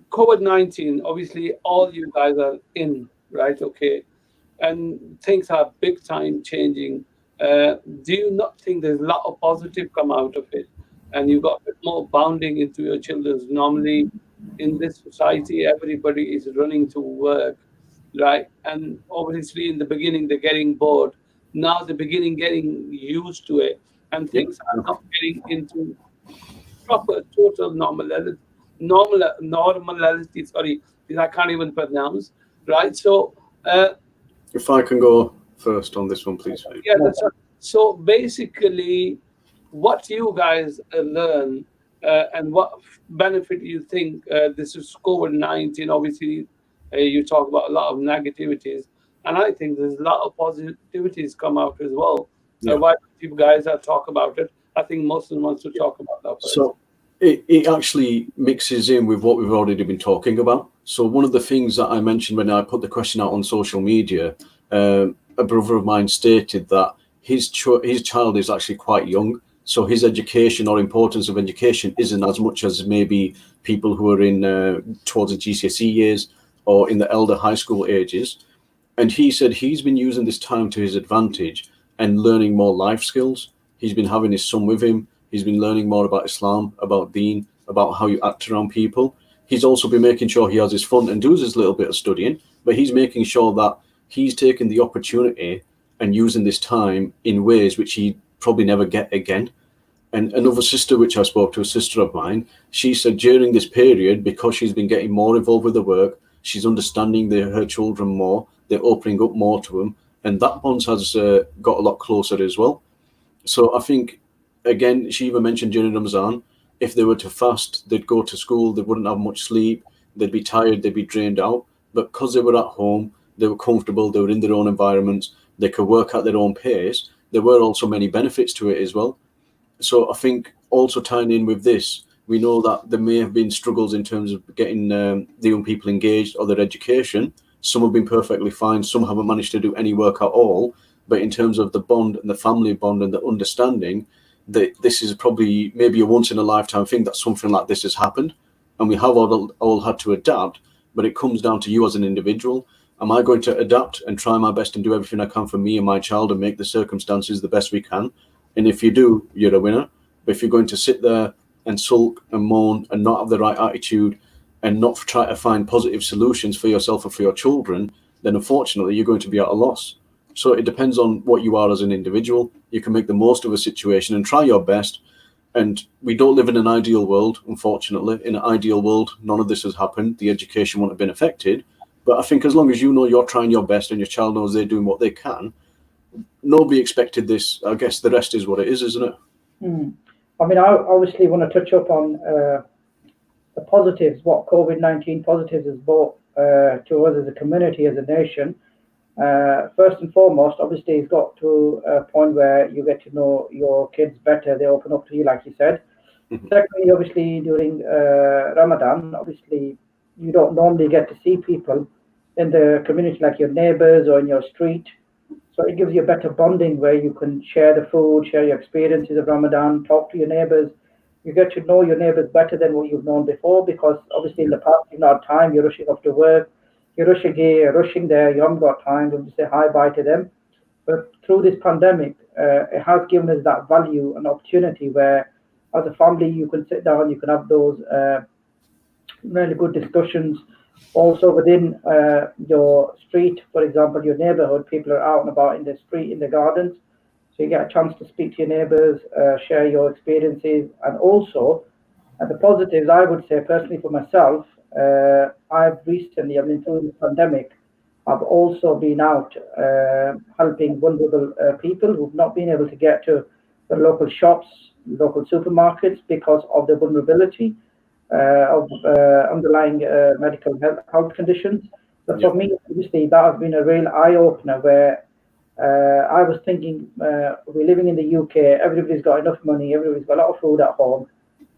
COVID-19, obviously, all you guys are in, right? Okay. And things are big time changing. Do you not think there's a lot of positive come out of it? And you got a bit more bounding into your children's. Normally, in this society, everybody is running to work, right? And obviously, in the beginning, they're getting bored. Now they're beginning getting used to it, and Yep. things are not getting into proper total normality. Sorry, because I can't even pronounce. Right. So If I can go first on this one, please. yeah, that's right. So basically, what you guys learn and what benefit you think this is COVID-19. Obviously, you talk about a lot of negativities, and I think there's a lot of positivities come out as well. Yeah. Why don't you guys talk about it? I think Mohsen wants to talk about that first. So it actually mixes in with what we've already been talking about. So one of the things that I mentioned when I put the question out on social media, a brother of mine stated that his child is actually quite young. So his education or importance of education isn't as much as maybe people who are in towards the GCSE years or in the elder high school ages. And he said he's been using this time to his advantage and learning more life skills. He's been having his son with him. He's been learning more about Islam, about Deen, about how you act around people. He's also been making sure he has his fun and does his little bit of studying, but he's making sure that he's taking the opportunity and using this time in ways which he probably never get again. And another sister, which I spoke to, a sister of mine, she said during this period, because she's been getting more involved with the work, she's understanding her children more, they're opening up more to them, and that bond has got a lot closer as well. So I think, again, she even mentioned during Ramadan, if they were to fast, they'd go to school, they wouldn't have much sleep, they'd be tired, they'd be drained out. But because they were at home, they were comfortable, they were in their own environments, they could work at their own pace, there were also many benefits to it as well. So I think also tying in with this, we know that there may have been struggles in terms of getting the young people engaged or their education. Some have been perfectly fine. Some haven't managed to do any work at all. But in terms of the bond and the family bond and the understanding, that this is probably maybe a once in a lifetime thing that something like this has happened. And we have all had to adapt. But it comes down to you as an individual. Am I going to adapt and try my best and do everything I can for me and my child and make the circumstances the best we can? And if you do, you're a winner. But if you're going to sit there and sulk and moan and not have the right attitude and not try to find positive solutions for yourself and for your children, then unfortunately you're going to be at a loss. So it depends on what you are as an individual. You can make the most of a situation and try your best. And we don't live in an ideal world, unfortunately. In an ideal world, none of this has happened. The education won't have been affected. But I think as long as you know you're trying your best and your child knows they're doing what they can, nobody expected this. I guess the rest is what it is, isn't it? I mean, I obviously want to touch up on the positives, what COVID-19 positives has brought to us as a community, as a nation. First and foremost, obviously, it's got to a point where you get to know your kids better. They open up to you, like you said. Secondly, obviously, during Ramadan, obviously, you don't normally get to see people in the community like your neighbors or in your street. So it gives you a better bonding where you can share the food, share your experiences of Ramadan, talk to your neighbors. You get to know your neighbors better than what you've known before, because obviously in the past you've not had time, you're rushing off to work, you're rushing here, you're rushing there, you haven't got time to say hi, bye to them. But through this pandemic, it has given us that value and opportunity where as a family you can sit down, you can have those really good discussions. Also within your street, for example, your neighborhood, people are out and about in the street, in the gardens. So you get a chance to speak to your neighbors, share your experiences. And also, the positives, I would say personally for myself, I've recently, I mean, through the pandemic, I've also been out helping vulnerable people who've not been able to get to the local shops, local supermarkets because of the vulnerability of underlying medical health conditions. But for me, obviously, that has been a real eye-opener where I was thinking, we're living in the UK, everybody's got enough money, everybody's got a lot of food at home,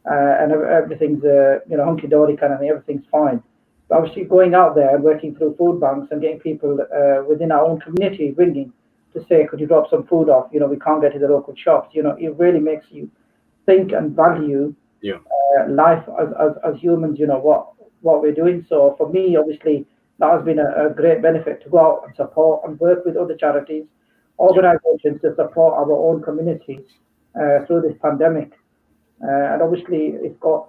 and everything's, hunky-dory kind of thing, everything's fine. But obviously going out there and working through food banks and getting people within our own community ringing to say, could you drop some food off? We can't get to the local shops. It really makes you think and value life as humans, what we're doing. So for me, obviously, that has been a great benefit to go out and support and work with other charities, organizations to support our own communities through this pandemic. And obviously, it's got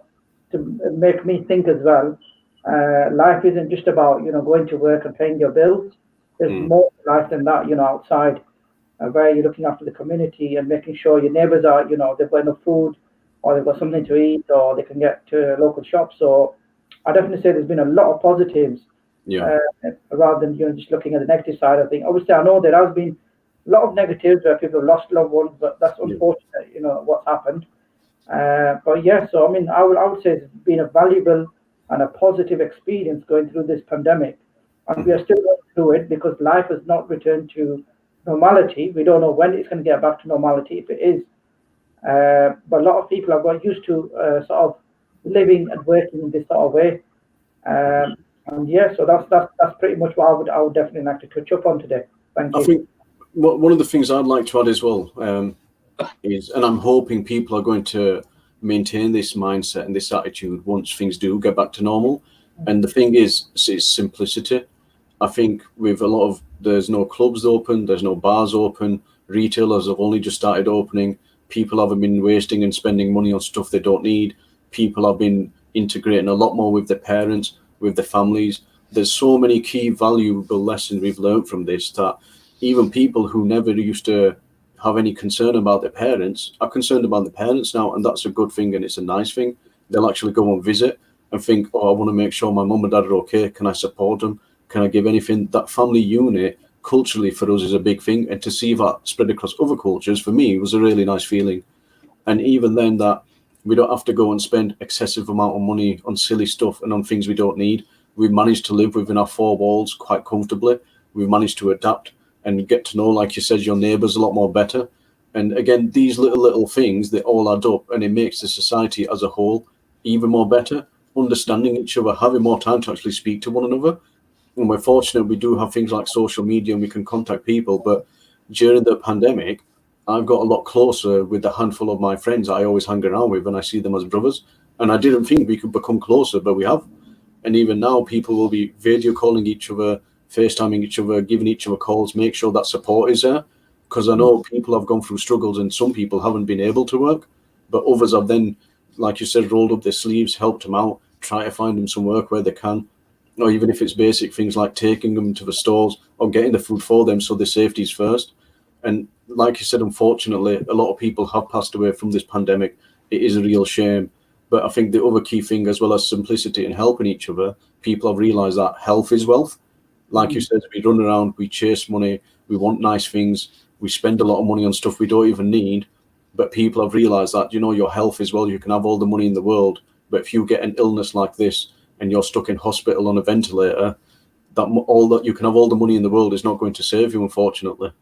to make me think as well. Life isn't just about, going to work and paying your bills. There's more to life than that, outside, where you're looking after the community and making sure your neighbors are, they've got enough food, or they've got something to eat, or they can get to local shops. So I definitely say there's been a lot of positives, rather than just looking at the negative side of things. Obviously, I know there has been a lot of negatives where people have lost loved ones, but that's unfortunate, what's happened. But yeah, so I mean, I would say it's been a valuable and a positive experience going through this pandemic, and we are still going through it because life has not returned to normality. We don't know when it's going to get back to normality, if it is. But a lot of people have got used to sort of living and working in this sort of way. And yeah, so that's pretty much what I would definitely like to touch up on today. Thank you. I think one of the things I'd like to add as well is, and I'm hoping people are going to maintain this mindset and this attitude once things do get back to normal. And the thing is simplicity. I think with a lot of, there's no clubs open, there's no bars open, retailers have only just started opening, people haven't been wasting and spending money on stuff they don't need, people have been integrating a lot more with their parents, with their families. There's so many key valuable lessons we've learned from this that even people who never used to have any concern about their parents are concerned about their parents now, and that's a good thing and it's a nice thing. They'll actually go and visit and think, oh, I want to make sure my mum and dad are okay. Can I support them? Can I give anything? That family unit culturally for us is a big thing, and to see that spread across other cultures for me was a really nice feeling. And even then, that we don't have to go and spend excessive amount of money on silly stuff and on things we don't need. We've managed to live within our four walls quite comfortably. We've managed to adapt and get to know, like you said, your neighbours a lot more better. And again, these little things, they all add up, and it makes the society as a whole even more better, understanding each other, having more time to actually speak to one another. And we're fortunate we do have things like social media and we can contact people. But during the pandemic, I've got a lot closer with the handful of my friends I always hang around with, and I see them as brothers. And I didn't think we could become closer, but we have. And even now, people will be video calling each other, FaceTiming each other, giving each other calls, make sure that support is there. Because I know people have gone through struggles and some people haven't been able to work, but others have then, like you said, rolled up their sleeves, helped them out, try to find them some work where they can, or even if it's basic things like taking them to the stores or getting the food for them so their safety is first. And like you said, unfortunately, a lot of people have passed away from this pandemic. It is a real shame. But I think the other key thing, as well as simplicity and helping each other, people have realised that health is wealth. Like you said, we run around, we chase money, we want nice things, we spend a lot of money on stuff we don't even need. But people have realised that, your health is well. You can have all the money in the world, but if you get an illness like this and you're stuck in hospital on a ventilator, that you can have all the money in the world is not going to save you, unfortunately.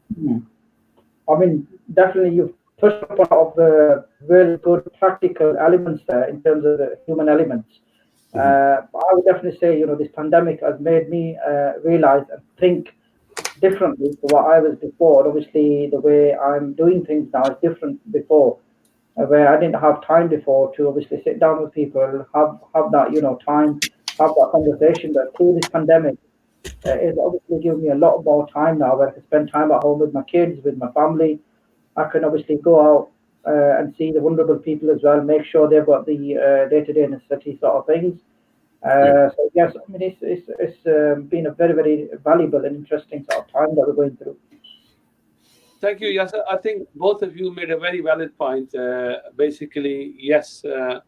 I mean, definitely you've touched upon all of the really good practical elements there in terms of the human elements. I would definitely say, this pandemic has made me realize and think differently to what I was before. Obviously, the way I'm doing things now is different before, where I didn't have time before to obviously sit down with people, have that, time, have that conversation. But through this pandemic, it's obviously given me a lot more time now where I can spend time at home with my kids, with my family. I can obviously go out and see the vulnerable people as well, make sure they've got the day-to-day necessity sort of things. So yes, I mean it's been a very very valuable and interesting sort of time that we're going through. Thank you, Yasser. I think both of you made a very valid point. Basically, yes, uh,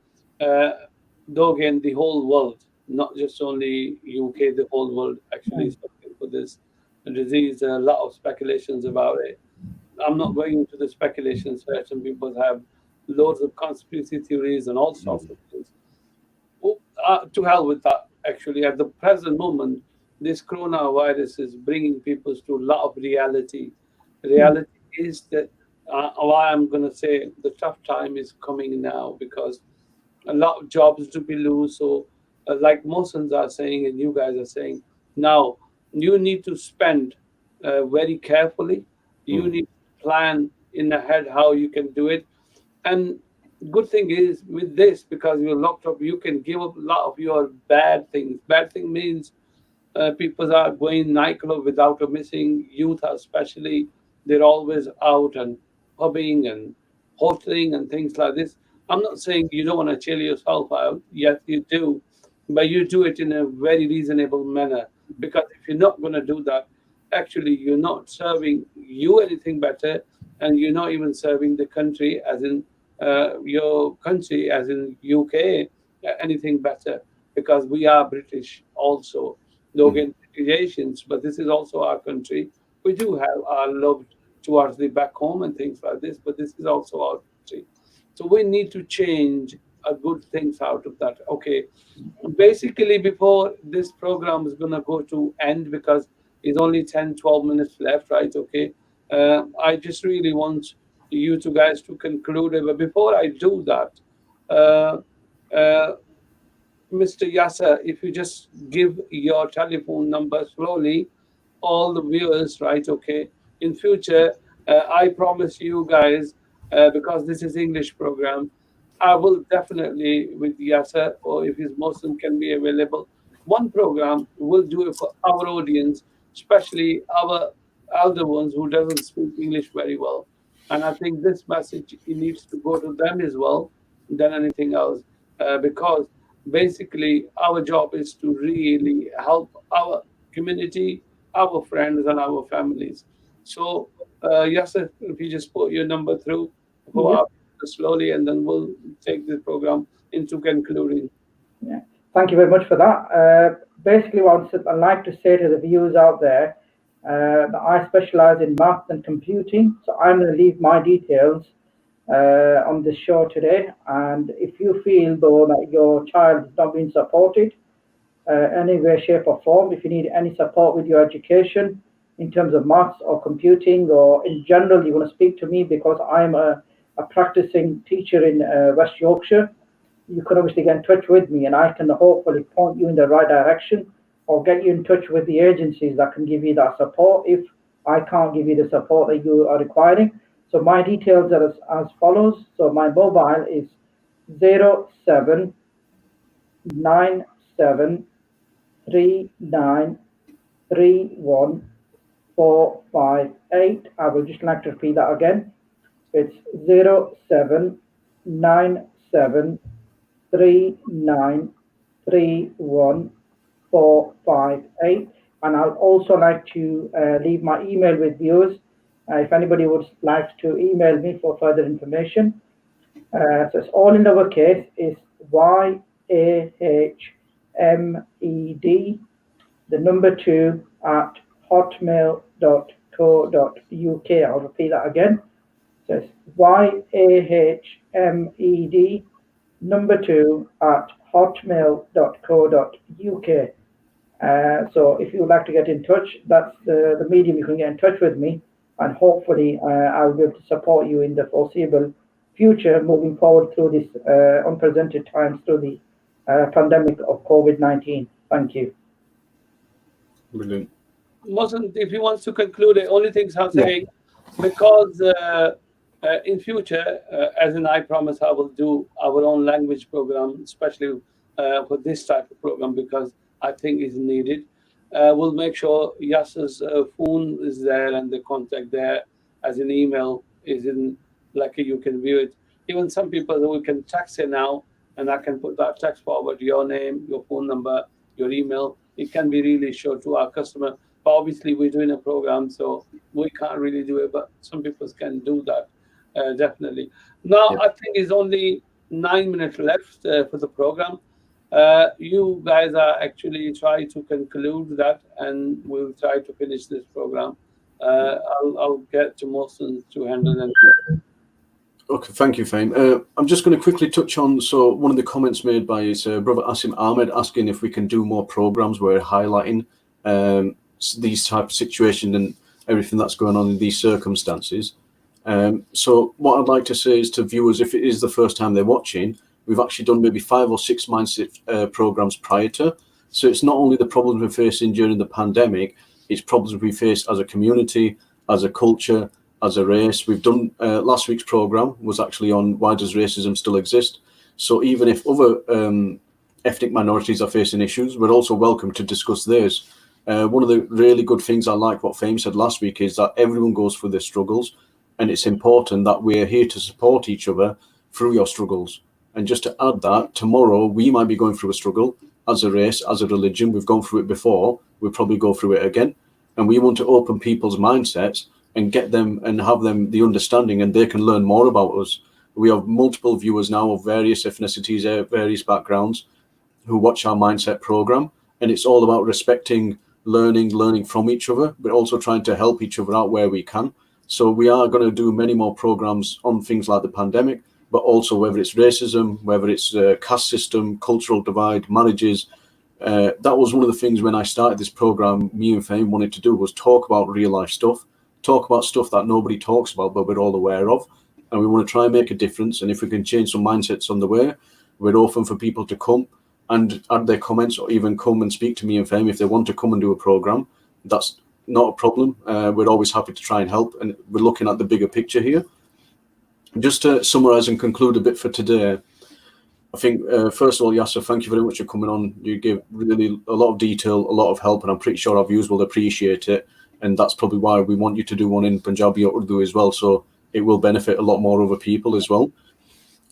though again, the whole world, not just only UK, the whole world actually is suffering for this disease. A lot of speculations about it. I'm not going into the speculations where some people have loads of conspiracy theories and all sorts of things. Well, to hell with that. Actually, at the present moment, this coronavirus is bringing people to a lot of reality. Reality is that why I'm going to say the tough time is coming now because a lot of jobs to be lose. So, like Mohsens are saying, and you guys are saying, now you need to spend very carefully. You need to plan in ahead how you can do it. And good thing is with this, because you're locked up, you can give up a lot of your bad things. Bad thing means people are going nightclub without a missing. Youth, especially, they're always out and pubbing and hoteling and things like this. I'm not saying you don't want to chill yourself out. Yes, you do, but you do it in a very reasonable manner. Because if you're not going to do that, actually, you're not serving you anything better, and you're not even serving the country, as in your country, as in UK, anything better. Because we are British also, though again Asians, but this is also our country. We do have our love towards the back home and things like this, but this is also our country. So we need to change a good things out of that. Okay, basically before this program is gonna go to end because it's only 10, 12 minutes left, right? Okay, I just really want you two guys to conclude it, but before I do that, uh, uh, Mr. Yasser, if you just give your telephone number slowly, all the viewers, right? Okay. In future, I promise you guys, because this is English program, I will definitely with Yasser or if his Muslim can be available, one program will do it for our audience, especially our elder ones who doesn't speak English very well. And I think this message it needs to go to them as well than anything else, because basically our job is to really help our community, our friends, and our families. So, yes, if you just put your number through, go Yeah. up slowly, and then we'll take the program into concluding. Yeah. Thank you very much for that. Basically, what I'd like to say to the viewers out there, that I specialize in math and computing, so I'm going to leave my details on this show today. And if you feel though that your child is not being supported, any way, shape, or form, if you need any support with your education, in terms of maths or computing, or in general you want to speak to me, because I'm a practicing teacher in West Yorkshire, you can obviously get in touch with me and I can hopefully point you in the right direction, or get you in touch with the agencies that can give you that support if I can't give you the support that you are requiring. So my details are as follows. So my mobile is 0797393158. I would just like to repeat that again. It's 0797393158. And I'd also like to leave my email with viewers if anybody would like to email me for further information. So it's all in lowercase. It's YAHMED, the number 2 at hotmail.co.uk. I'll repeat that again. So it's YAHMED, number 2 at hotmail.co.uk. So if you would like to get in touch, that's the medium you can get in touch with me, and hopefully I'll be able to support you in the foreseeable future moving forward through this unprecedented times, through the pandemic of COVID-19. Thank you. Brilliant. Mohsan, if he wants to conclude, the only things I'm saying, because in future, as in I promise, I will do our own language program, especially for this type of program, because I think is needed. We'll make sure Yasser's phone is there and the contact there, as an email is in, like you can view it. Even some people we can text it now, and I can put that text forward, your name, your phone number, your email. It can be really short to our customer. But obviously we're doing a program, so we can't really do it, but some people can do that, definitely. Now, I think it's only 9 minutes left for the program. You guys are actually trying to conclude that, and we'll try to finish this program. I'll get to Mohsen to handle it. Okay, thank you, Faheem. I'm just going to quickly touch on, so one of the comments made by his brother Asim Ahmed, asking if we can do more programs where highlighting these type of situations and everything that's going on in these circumstances. So what I'd like to say is to viewers, if it is the first time they're watching, we've actually done maybe 5 or 6 mindset programs prior to. So it's not only the problems we're facing during the pandemic, it's problems we face as a community, as a culture, as a race. We've done last week's program was actually on why does racism still exist. So even if other ethnic minorities are facing issues, we're also welcome to discuss theirs. One of the really good things I like what Faheem said last week is that everyone goes through their struggles, and it's important that we're here to support each other through your struggles. And just to add that, tomorrow we might be going through a struggle as a race, as a religion. We've gone through it before. We'll probably go through it again. And we want to open people's mindsets and get them and have them the understanding, and they can learn more about us. We have multiple viewers now of various ethnicities, various backgrounds, who watch our mindset program. And it's all about respecting, learning from each other, but also trying to help each other out where we can. So we are going to do many more programs on things like the pandemic, but also whether it's racism, whether it's caste system, cultural divide, marriages. That was one of the things when I started this program, me and Faheem wanted to do, was talk about real life stuff, talk about stuff that nobody talks about, but we're all aware of. And we want to try and make a difference. And if we can change some mindsets on the way, we're open for people to come and add their comments, or even come and speak to me and Faheem if they want to come and do a program. That's not a problem. We're always happy to try and help. And we're looking at the bigger picture here. Just to summarize and conclude a bit for today, I think, first of all, Yasser, thank you very much for coming on. You give really a lot of detail, a lot of help, and I'm pretty sure our viewers will appreciate it. And that's probably why we want you to do one in Punjabi or Urdu as well, so it will benefit a lot more other people as well.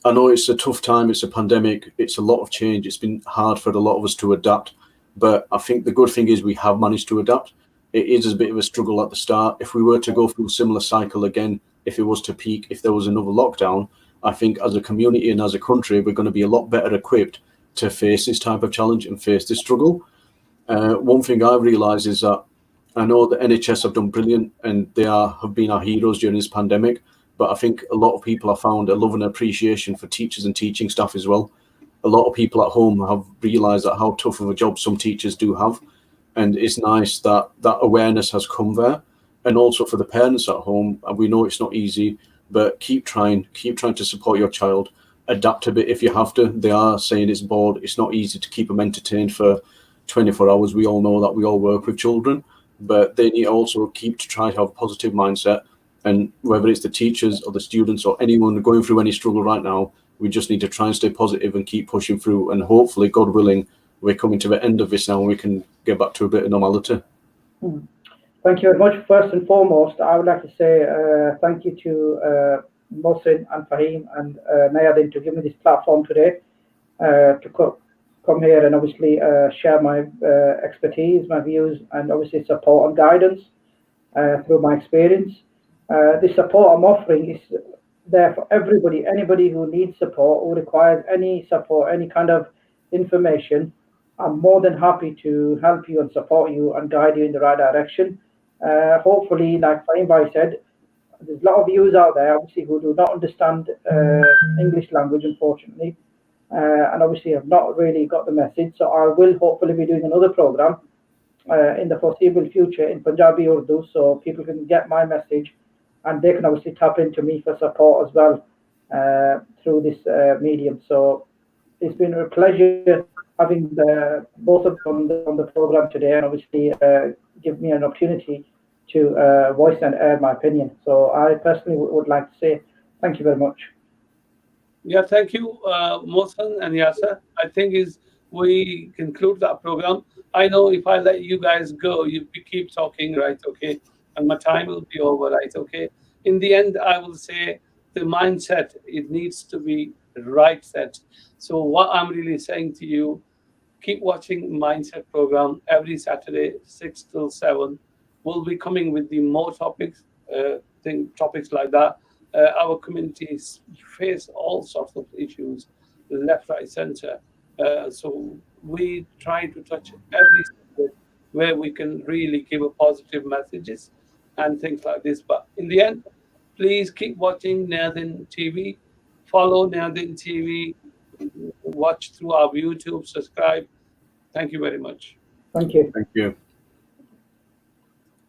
I know it's a tough time, it's a pandemic, it's a lot of change, it's been hard for a lot of us to adapt, but I think the good thing is we have managed to adapt. It is a bit of a struggle at the start. If we were to go through a similar cycle again, if it was to peak, if there was another lockdown, I think as a community and as a country, we're going to be a lot better equipped to face this type of challenge and face this struggle. One thing I've realised is that I know the NHS have done brilliant and they have been our heroes during this pandemic, but I think a lot of people have found a love and appreciation for teachers and teaching staff as well. A lot of people at home have realised that how tough of a job some teachers do have. And it's nice that that awareness has come there. And also for the parents at home, and we know it's not easy, but keep trying to support your child. Adapt a bit if you have to. They are saying it's bored. It's not easy to keep them entertained for 24 hours. We all know that. We all work with children, but they need to also keep to try to have a positive mindset. And whether it's the teachers or the students or anyone going through any struggle right now, we just need to try and stay positive and keep pushing through. And hopefully, God willing, we're coming to the end of this now and we can get back to a bit of normality. Thank you very much. First and foremost, I would like to say thank you to Mohsin and Faheem and Nayadin to give me this platform today to come here and obviously share my expertise, my views, and obviously support and guidance through my experience. The support I'm offering is there for everybody, anybody who needs support, who requires any support, any kind of information. I'm more than happy to help you and support you and guide you in the right direction. Hopefully, like Faheem said, there's a lot of views out there, obviously, who do not understand English language, unfortunately, and obviously have not really got the message. So I will hopefully be doing another program in the foreseeable future in Punjabi Urdu, so people can get my message, and they can obviously tap into me for support as well through this medium. So it's been a pleasure having both of them on the program today, and obviously give me an opportunity to voice and air my opinion. So I personally would like to say thank you very much. Yeah, thank you, Mohsen and Yasser. I think is we conclude that program. I know if I let you guys go, you keep talking, right? Okay, and my time will be over, right? Okay. In the end, I will say the mindset it needs to be right set. So what I'm really saying to you, keep watching Mindset program every Saturday, 6 till 7. We'll be coming with the more topics, topics like that. Our communities face all sorts of issues, left, right, center. So we try to touch every subject where we can really give a positive messages and things like this. But in the end, please keep watching Nathan TV. Follow Nathan TV. Watch through our YouTube. Subscribe. Thank you very much. Thank you. Thank you.